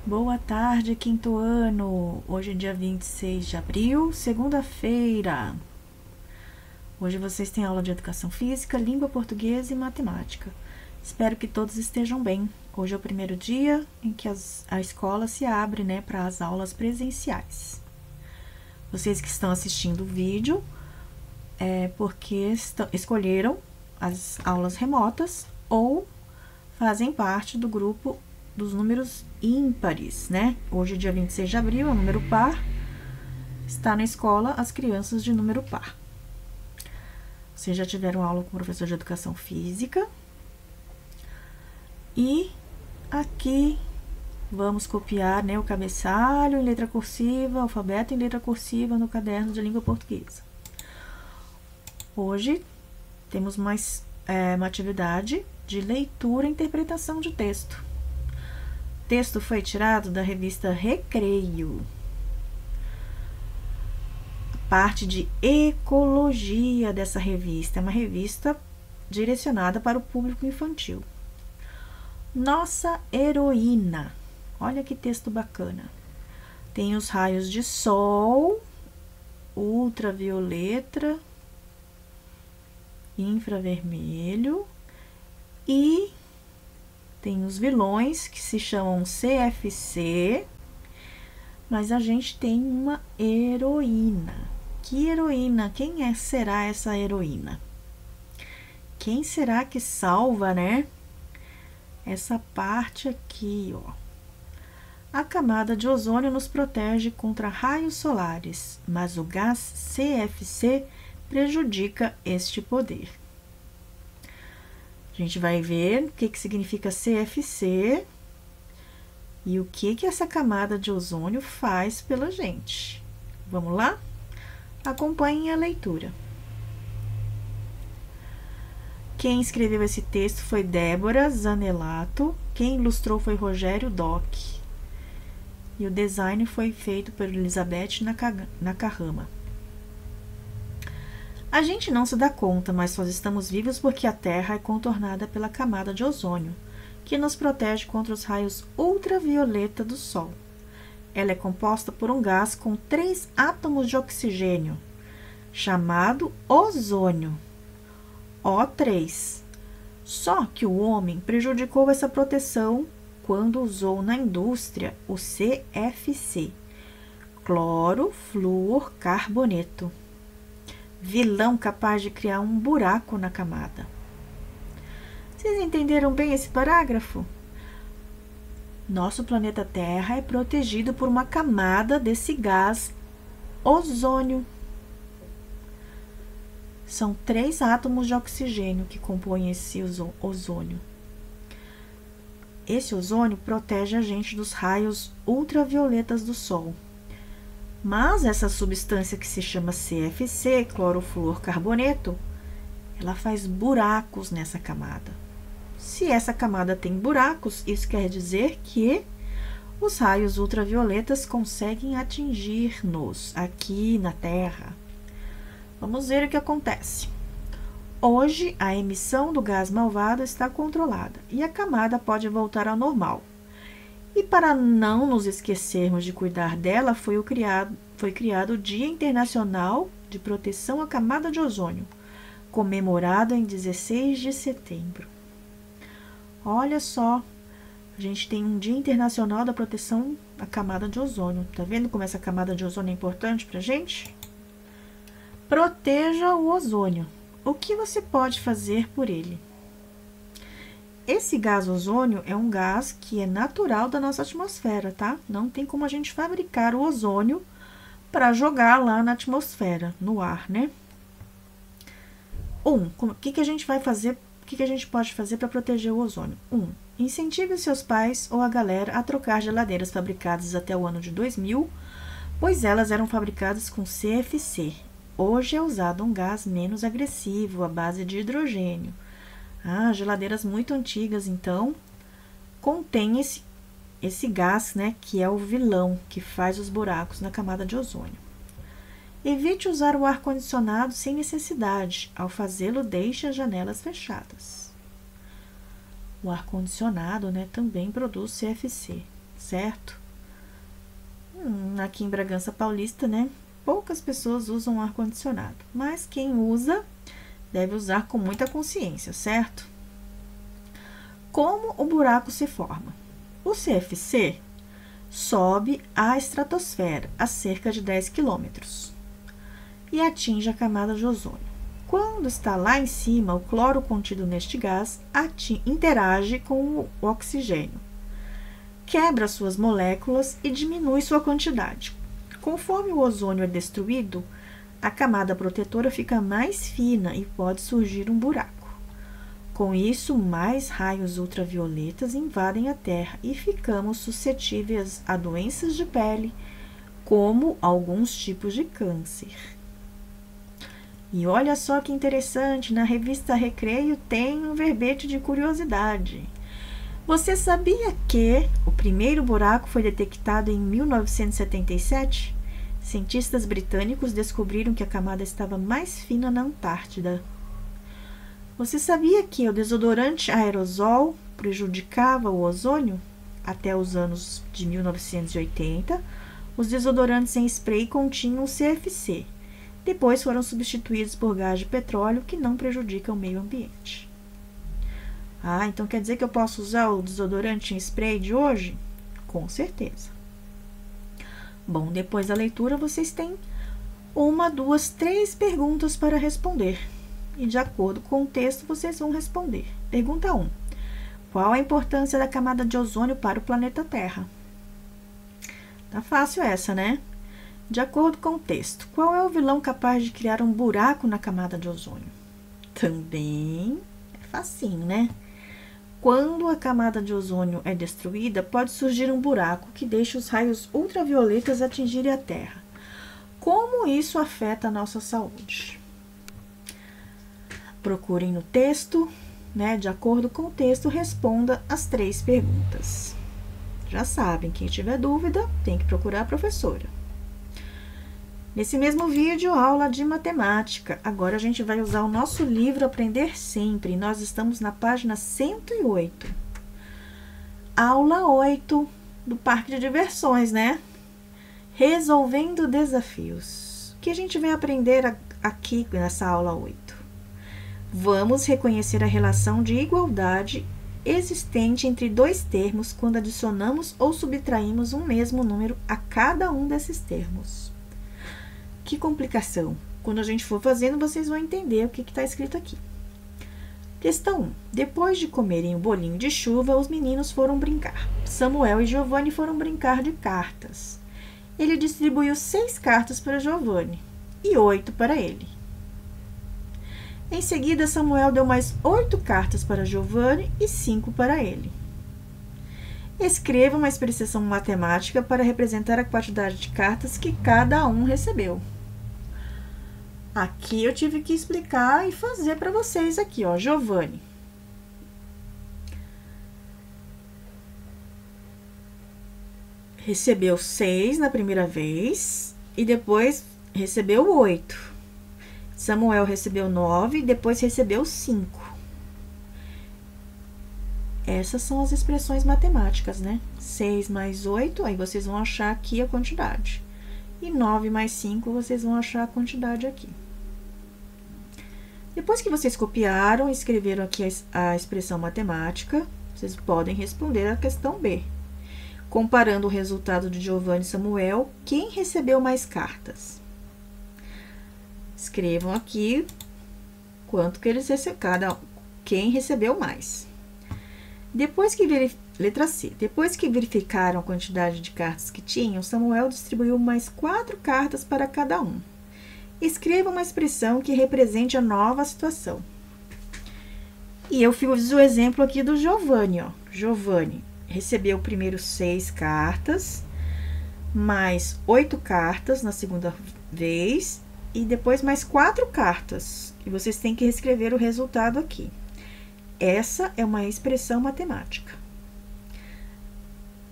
Boa tarde, quinto ano. Hoje é dia 26 de abril, segunda-feira. Hoje vocês têm aula de educação física, língua portuguesa e matemática. Espero que todos estejam bem. Hoje é o primeiro dia em que a escola se abre, para as aulas presenciais. Vocês que estão assistindo o vídeo é porque escolheram as aulas remotas ou fazem parte do grupo dos números ímpares, Hoje, dia 26 de abril, é o número par. Está na escola as crianças de número par. Vocês já tiveram aula com o professor de educação física. E aqui vamos copiar, o cabeçalho em letra cursiva, alfabeto em letra cursiva no caderno de língua portuguesa. Hoje temos mais uma atividade de leitura e interpretação de texto. O texto foi tirado da revista Recreio. A parte de ecologia dessa revista é uma revista direcionada para o público infantil. Nossa heroína. Olha que texto bacana. Tem os raios de sol, ultravioleta, infravermelho e tem os vilões que se chamam CFC, mas a gente tem uma heroína. Que heroína? Quem será essa heroína? Quem será que salva, essa parte aqui, ó. A camada de ozônio nos protege contra raios solares, mas o gás CFC prejudica este poder. A gente vai ver o que significa CFC e o que essa camada de ozônio faz pela gente. Vamos lá? Acompanhem a leitura. Quem escreveu esse texto foi Débora Zanelato, quem ilustrou foi Rogério Doc. E o design foi feito por Elizabeth Nakahama. A gente não se dá conta, mas nós estamos vivos porque a Terra é contornada pela camada de ozônio, que nos protege contra os raios ultravioleta do Sol. Ela é composta por um gás com 3 átomos de oxigênio, chamado ozônio, O3. Só que o homem prejudicou essa proteção quando usou na indústria o CFC, clorofluorcarboneto. Vilão capaz de criar um buraco na camada. Vocês entenderam bem esse parágrafo? Nosso planeta Terra é protegido por uma camada desse gás ozônio. São 3 átomos de oxigênio que compõem esse ozônio. Esse ozônio protege a gente dos raios ultravioletas do Sol. Mas essa substância que se chama CFC, clorofluorcarboneto, ela faz buracos nessa camada. Se essa camada tem buracos, isso quer dizer que os raios ultravioletas conseguem atingir-nos aqui na Terra. Vamos ver o que acontece. Hoje, a emissão do gás malvado está controlada e a camada pode voltar ao normal. E para não nos esquecermos de cuidar dela, foi criado o Dia Internacional de Proteção à Camada de Ozônio, comemorado em 16 de setembro. Olha só, a gente tem um Dia Internacional da Proteção à Camada de Ozônio. Tá vendo como essa camada de ozônio é importante pra gente? Proteja o ozônio. O que você pode fazer por ele? Esse gás ozônio é um gás que é natural da nossa atmosfera, tá? Não tem como a gente fabricar o ozônio para jogar lá na atmosfera, no ar, o que a gente vai fazer, o que a gente pode fazer para proteger o ozônio? Incentive os seus pais ou a galera a trocar geladeiras fabricadas até o ano de 2000, pois elas eram fabricadas com CFC. Hoje é usado um gás menos agressivo, à base de hidrogênio. Geladeiras muito antigas, então, contém esse gás, que é o vilão, que faz os buracos na camada de ozônio. Evite usar o ar-condicionado sem necessidade. Ao fazê-lo, deixe as janelas fechadas. O ar-condicionado, também produz CFC. certo? Aqui em Bragança Paulista, né? Poucas pessoas usam ar-condicionado, mas quem usa deve usar com muita consciência, certo? Como o buraco se forma? O CFC sobe à estratosfera a cerca de 10 quilômetros e atinge a camada de ozônio. Quando está lá em cima, o cloro contido neste gás interage com o oxigênio, quebra suas moléculas e diminui sua quantidade. Conforme o ozônio é destruído, a camada protetora fica mais fina e pode surgir um buraco. Com isso, mais raios ultravioletas invadem a Terra e ficamos suscetíveis a doenças de pele, como alguns tipos de câncer. E olha só que interessante, na revista Recreio tem um verbete de curiosidade. Você sabia que o primeiro buraco foi detectado em 1977? Cientistas britânicos descobriram que a camada estava mais fina na Antártida. Você sabia que o desodorante aerosol prejudicava o ozônio? Até os anos de 1980, os desodorantes em spray continham CFC. Depois foram substituídos por gás de petróleo, que não prejudica o meio ambiente. Então quer dizer que eu posso usar o desodorante em spray de hoje? Com certeza. Bom, depois da leitura, vocês têm 1, 2, 3 perguntas para responder. E de acordo com o texto, vocês vão responder. Pergunta 1. Qual a importância da camada de ozônio para o planeta Terra? Tá fácil essa, né? De acordo com o texto, qual é o vilão capaz de criar um buraco na camada de ozônio? Também é facinho, né? Quando a camada de ozônio é destruída, pode surgir um buraco que deixa os raios ultravioletas atingirem a Terra. Como isso afeta a nossa saúde? Procurem no texto, né? De acordo com o texto, responda as 3 perguntas. Já sabem, quem tiver dúvida, tem que procurar a professora. Nesse mesmo vídeo, aula de matemática. Agora a gente vai usar o nosso livro Aprender Sempre. Nós estamos na página 108. Aula 8 do Parque de Diversões, né? Resolvendo desafios. O que a gente vai aprender aqui nessa aula 8? Vamos reconhecer a relação de igualdade existente entre 2 termos quando adicionamos ou subtraímos um mesmo número a cada um desses termos. Que complicação! Quando a gente for fazendo, vocês vão entender o que está escrito aqui. Questão 1. Depois de comerem o bolinho de chuva, os meninos foram brincar. Samuel e Giovanni foram brincar de cartas. Ele distribuiu 6 cartas para Giovanni e 8 para ele. Em seguida, Samuel deu mais 8 cartas para Giovanni e 5 para ele. Escreva uma expressão matemática para representar a quantidade de cartas que cada um recebeu. Aqui eu tive que explicar e fazer para vocês aqui, ó, Giovanni. Recebeu 6 na primeira vez e depois recebeu 8. Samuel recebeu 9 e depois recebeu 5. Essas são as expressões matemáticas, né? 6 mais 8, aí vocês vão achar aqui a quantidade. E 9 mais 5, vocês vão achar a quantidade aqui. Depois que vocês copiaram e escreveram aqui a expressão matemática, vocês podem responder a questão B. Comparando o resultado de Giovanni e Samuel, quem recebeu mais cartas? Escrevam aqui quanto que eles receberam, quem recebeu mais. Letra C. Depois que verificaram a quantidade de cartas que tinham, Samuel distribuiu mais 4 cartas para cada um. Escreva uma expressão que represente a nova situação. E eu fiz o exemplo aqui do Giovanni, ó. Giovanni recebeu primeiro 6 cartas, mais 8 cartas na segunda vez, e depois mais 4 cartas. E vocês têm que reescrever o resultado aqui. Essa é uma expressão matemática.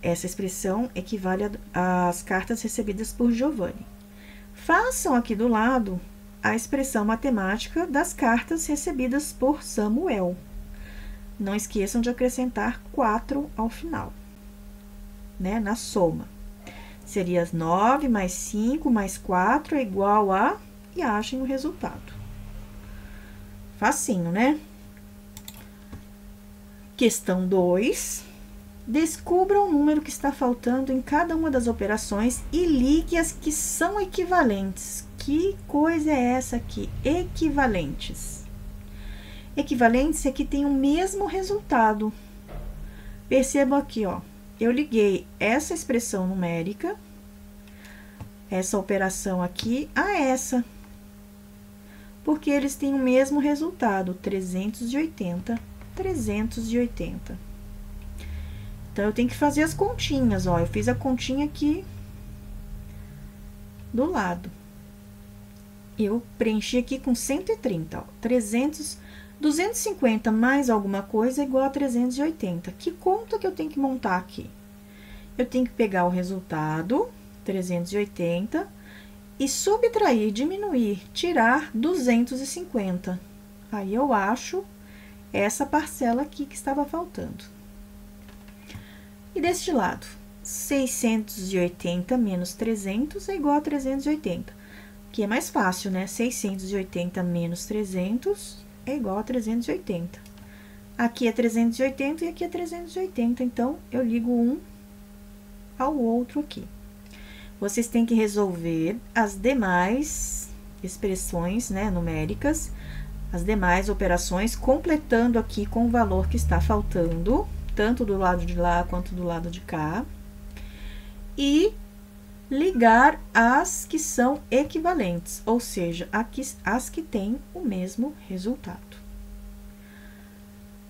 Essa expressão equivale às cartas recebidas por Giovanni. Façam aqui do lado a expressão matemática das cartas recebidas por Samuel. Não esqueçam de acrescentar 4 ao final. né, na soma. Seria 9 mais 5 mais 4 é igual a... E achem o resultado. Facinho, né? Questão 2. Descubra o número que está faltando em cada uma das operações e ligue as que são equivalentes. Que coisa é essa aqui? Equivalentes. Equivalentes é que tem o mesmo resultado. Percebam aqui, ó. Eu liguei essa expressão numérica, essa operação aqui, a essa. Porque eles têm o mesmo resultado, 380, 380. Então, eu tenho que fazer as continhas, ó. Eu fiz a continha aqui do lado. Eu preenchi aqui com 130, ó. 250 mais alguma coisa é igual a 380. Que conta que eu tenho que montar aqui? Eu tenho que pegar o resultado, 380, e subtrair, diminuir, tirar 250. Aí, eu acho essa parcela aqui que estava faltando. E deste lado, 680 menos 300 é igual a 380. Que é mais fácil, né? 680 menos 300 é igual a 380. Aqui é 380 e aqui é 380, então, eu ligo um ao outro aqui. Vocês têm que resolver as demais expressões, né, numéricas, as demais operações, completando aqui com o valor que está faltando, tanto do lado de lá quanto do lado de cá, e ligar as que são equivalentes, ou seja, as que têm o mesmo resultado.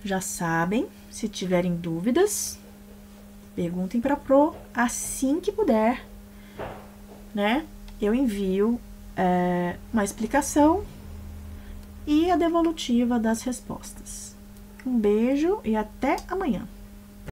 Já sabem, se tiverem dúvidas, perguntem para a Pro assim que puder, né? Eu envio uma explicação e a devolutiva das respostas. Um beijo e até amanhã!